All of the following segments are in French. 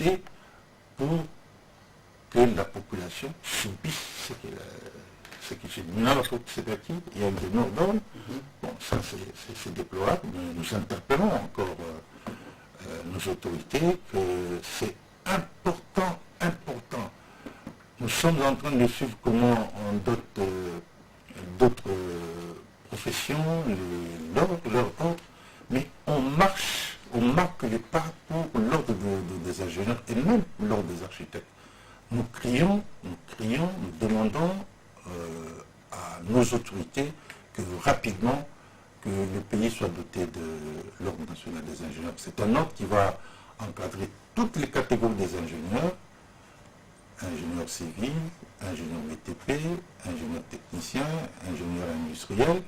opté pour que la population subisse ce qui chez nous. Maintenant, il y a une donneur d'ordre. Bon, ça c'est déplorable, mais nous interpellons encore nos autorités que c'est important. Nous sommes en train de suivre comment d'autres professions, leur ordre, mais on marque les pas pour l'ordre des ingénieurs et même l'ordre des architectes. Nous crions, nous demandons à nos autorités que rapidement que le pays soit doté de l'ordre national des ingénieurs. C'est un ordre qui va encadrer toutes les catégories des ingénieurs, ingénieurs civils, ingénieurs BTP, ingénieurs techniciens, ingénieurs industriels,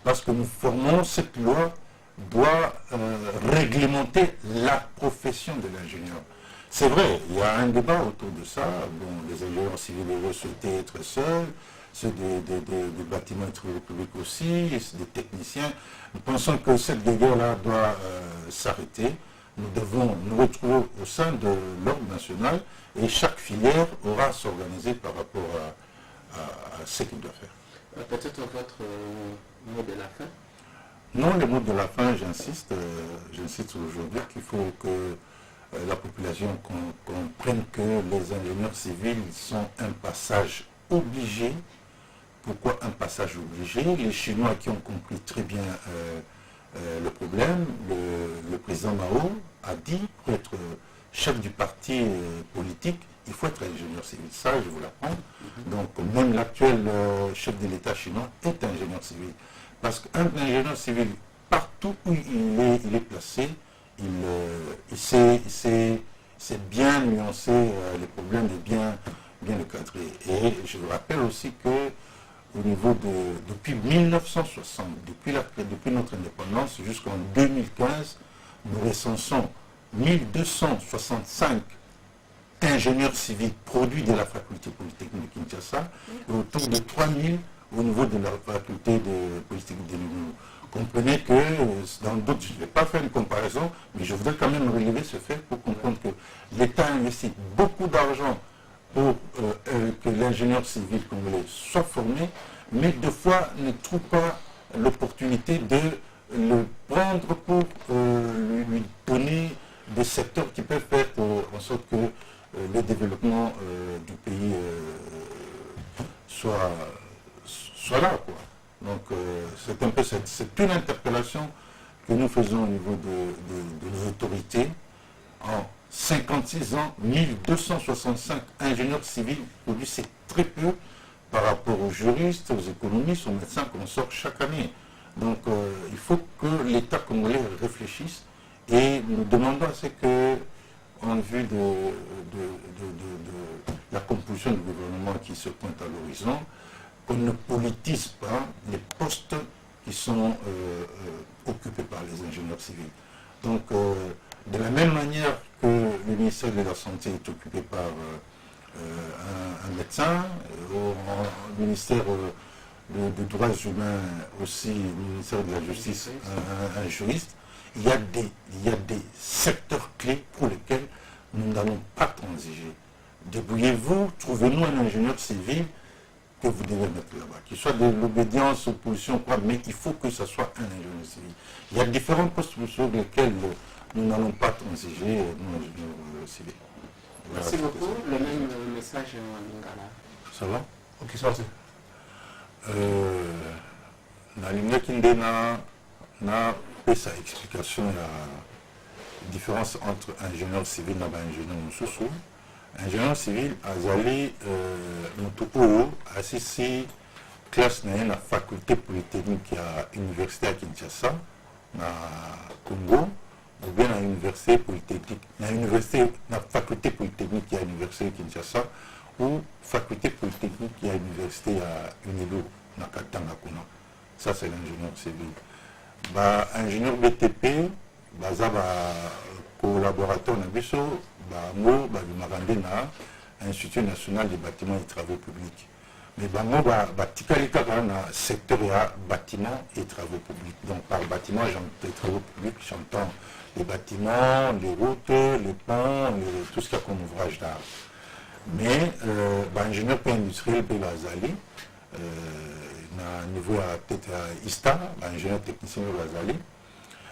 parce que nous formons, cette loi doit réglementer la profession de l'ingénieur. C'est vrai, il y a un débat autour de ça. Bon, les ingénieurs civils souhaitaient être seuls, ceux des bâtiments publics aussi, des techniciens. Nous pensons que cette guerre-là doit s'arrêter. Nous devons nous retrouver au sein de l'ordre national et chaque filière aura à s'organiser par rapport à ce qu'il doit faire. Peut-être votre mot de la fin? Non, le mot de la fin, j'insiste aujourd'hui qu'il faut que la population comprenne que les ingénieurs civils sont un passage obligé. Pourquoi un passage obligé? Les Chinois qui ont compris très bien le problème, le président Mao a dit, pour être chef du parti politique, il faut être ingénieur civil. Ça, je vous l'apprends. Donc, même l'actuel chef de l'État chinois est ingénieur civil. Parce qu'un ingénieur civil, partout où il est placé, il sait bien nuancer les problèmes et bien le cadrer. Et je vous rappelle aussi que au niveau depuis 1960, depuis notre indépendance jusqu'en 2015, nous recensons 1265 ingénieurs civils produits de la faculté polytechnique de Kinshasa et autour de 3000 au niveau de la faculté de politique de l'Union. Comprenez que dans d'autres, je ne vais pas faire une comparaison, mais je voudrais quand même relever ce fait pour comprendre que l'État investit beaucoup d'argent pour que l'ingénieur civil congolais soit formé, mais deux fois ne trouve pas l'opportunité de le prendre pour lui donner des secteurs qui peuvent faire en sorte que le développement du pays soit là, quoi. Donc c'est une interpellation que nous faisons au niveau de nos autorités. En 56 ans, 1265 ingénieurs civils produits, c'est très peu par rapport aux juristes, aux économistes, aux médecins qu'on sort chaque année. Donc il faut que l'État congolais réfléchisse et nous demandons à ce que, en vue de la composition du gouvernement qui se pointe à l'horizon, qu'on ne politise pas les postes qui sont occupés par les ingénieurs civils. Donc, de la même manière que le ministère de la Santé est occupé par un médecin, au ministère des droits humains aussi, le ministère de la Justice, un juriste, il y a des secteurs clés pour lesquels nous n'allons pas transiger. Débrouillez-vous, trouvez-nous un ingénieur civil que vous devez mettre là-bas, qu'il soit de l'obédience, opposition, quoi, mais il faut que ce soit un ingénieur civil. Il y a différents postes sur lesquels nous n'allons pas transiger, nous, ingénieurs civils. Voilà. Merci beaucoup. Le même message en lingala. Ça va? Ok, ça va. Nalingaki nde na pesa explication ya différence entre ingénieur civil et ingénieur mosusu. Ingénieur civil azali moto oyo asisi classe na ye na faculté polytechnique ya université ya Kinshasa na Congo, ou bien na université polytechnique na faculté polytechnique ya université ya Kinshasa ou faculté polytechnique ya université ya Unilo na Katanga kuna. Ça c'est l'ingénieur civil. Ba ingénieur BTP baza ba collaborateur na biso bango babimaka nde na Institut national des bâtiments et travaux publics. Mais bango batikali kaka na secteur ya bâtiment et travaux publics. Donc par bâtiment, les travaux publics, j'entends les bâtiments, les routes, les ponts, tout ce qu'il y a comme ouvrage d'art. Mais ingénieur industriel pe bazali na niveau peut-être ISTA, ingénieur technicien bazali.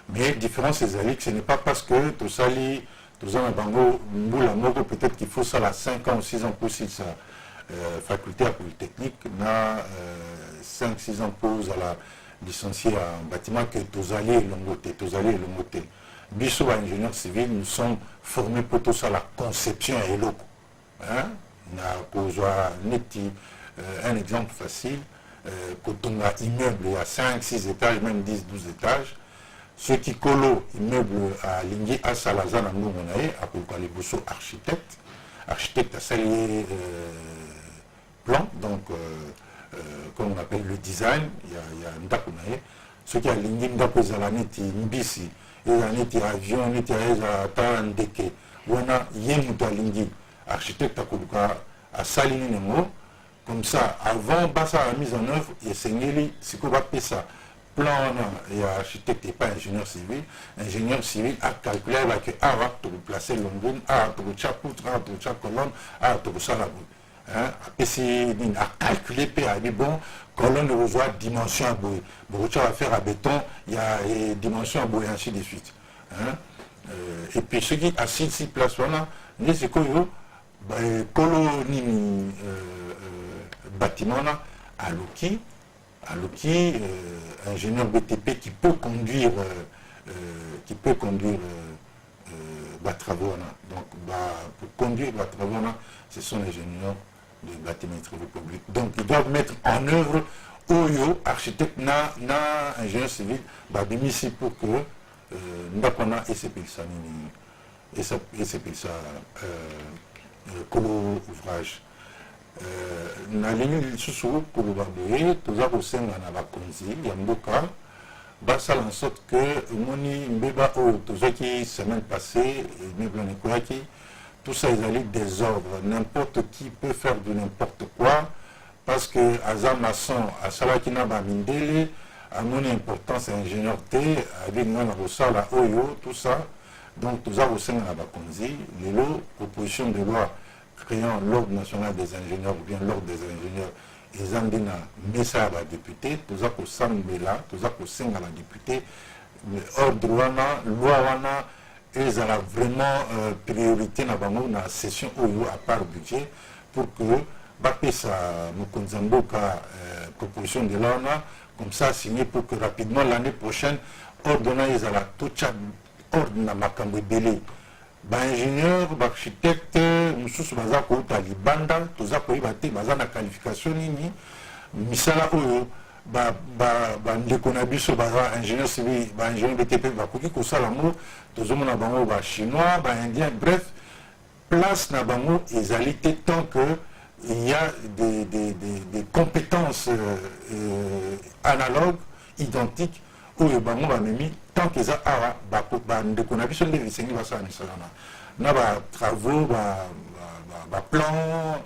Mais différence ezali que ce n'est pas parce que tout ça na bango mbula moko peut-être qu'il faut ça à 5 ans ou 6 ans pour ça. Faculté à Polytechnique, na 5-6 ans pause à la licenciée en bâtiment que Tozali et Longoté. Bissot, ingénieur civil, nous sommes formés pour tout ça, la conception et l'eau. Un exemple facile, quand on a immeuble à 5-6 étages, même 10-12 étages, ceux qui collent immeuble à Lingui, à Salazar, à Moumonae, à Poukalebosso, architecte à salier plan, donc comme on appelle le design, il y a un Ndakunae, ceux qui ont Lingui, Ndapozalani, Mbisi, et avion, et Ndeke, ou on a Yemuta architecte à Salini Nemo, comme ça, avant la mise en œuvre, il y a Seigneli, c'est qu'on va payer ça. Plan, il y a architecte et pas ingénieur civil. Ingénieur civil a calculé avec A, pour placer l'ombrine, A, pour chaque poutre, A, pour chaque colonne, A, pour ça la boue. Après, a calculé, puis a dit bon, colonne reçoit dimension à bouée. Pour va faire à béton, il y a dimension à bouée, ainsi de suite. Et puis, ceux qui assis 6 places, voilà, c'est quoi, colonie bâtiment à Loki, ingénieur BTP qui peut conduire travaux. Donc pour conduire les travaux, ce sont les ingénieurs de bâtiments et travaux publics. Donc ils doivent mettre en œuvre Oyo, architecte, ingénieur civil, ici pour que nous avons colo ouvrage. Na ligne lisusu koloba boye toza kosenga na bakonzi ya mboka basala en sorte que moni mbeba oyo tozwaki semaine passée mebla nekoyaki tout ça ezali désordre, n'importe qui peut faire de n'importe quoi parce que aza maçon asalaki na bamindele amoni importance ya ingénieur te alinga na kosala oyo tout ça. Donc toza kosenga na bakonzi lelo proposition de loi créant l'ordre national des ingénieurs ou bien l'ordre des ingénieurs et Zambina Messa la député, tous à Sambela, tous à Senga la député, ordre loi wana et ça a vraiment priorité dans la session où à part budget pour que Bapesa Mukonzamboka proposition de loi comme ça signé pour que rapidement l'année prochaine ordonnance à la toute ordre na makambo belé. Ingénieur, architecte, mususu baza ko talibanda, toza ko ibate baza na qualification nini, misala oyo ndeko na biso baza ingénieur civil, ingénieur BTP bakoki kosala mo, tozomona bango ba chinois, indien, bref, place na bango ezali te tant que il y a des compétences analogues, identiques, oyo bango bamemi tant que ça a ndeko na biso nde esengi basala misala na batravaux baplan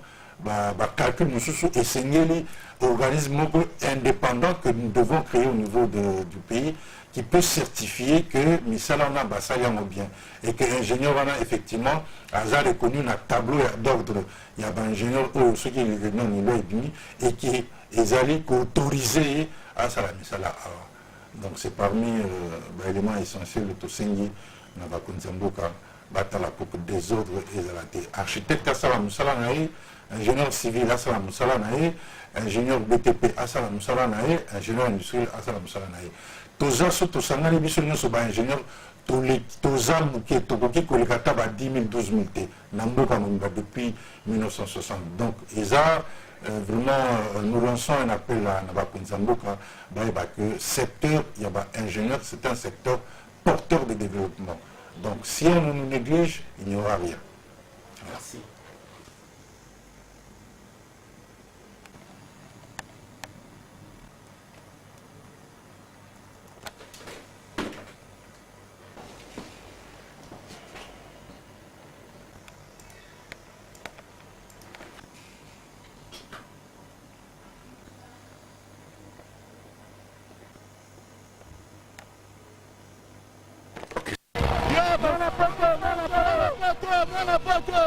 bacalcul mosusu esengeli organisme indépendant que nous devons créer au niveau du pays qui peut certifier que misala wana basali yango bien et que ingénieur wana effectivement aza reconnu na tableau d'ordre ya baingénieur oyo soki nani loi ebimi et qui ezali koautoriser asala misala awa. Donc c'est parmi les éléments essentiels de Tosengi, Navakunzamboka, Batala pour que des ordres et architecte Asala Moussalanae, ingénieur civil Asala Moussalanae, ingénieur BTP Asala Moussalanae, ingénieur industriel Asala Moussalanae. Toza so Tosangani Bissonio Soba ingénieur, Toza Mouké, Tokoki Kolekata 10 000, 12 000 T, Namboka Mumba depuis 1960. Donc, vraiment, nous lançons un appel à Nabakunzamboka que secteur, il y a ingénieur, c'est un secteur porteur de développement. Donc si on nous néglige, il n'y aura rien. Merci. Mwana poto, mwana poto.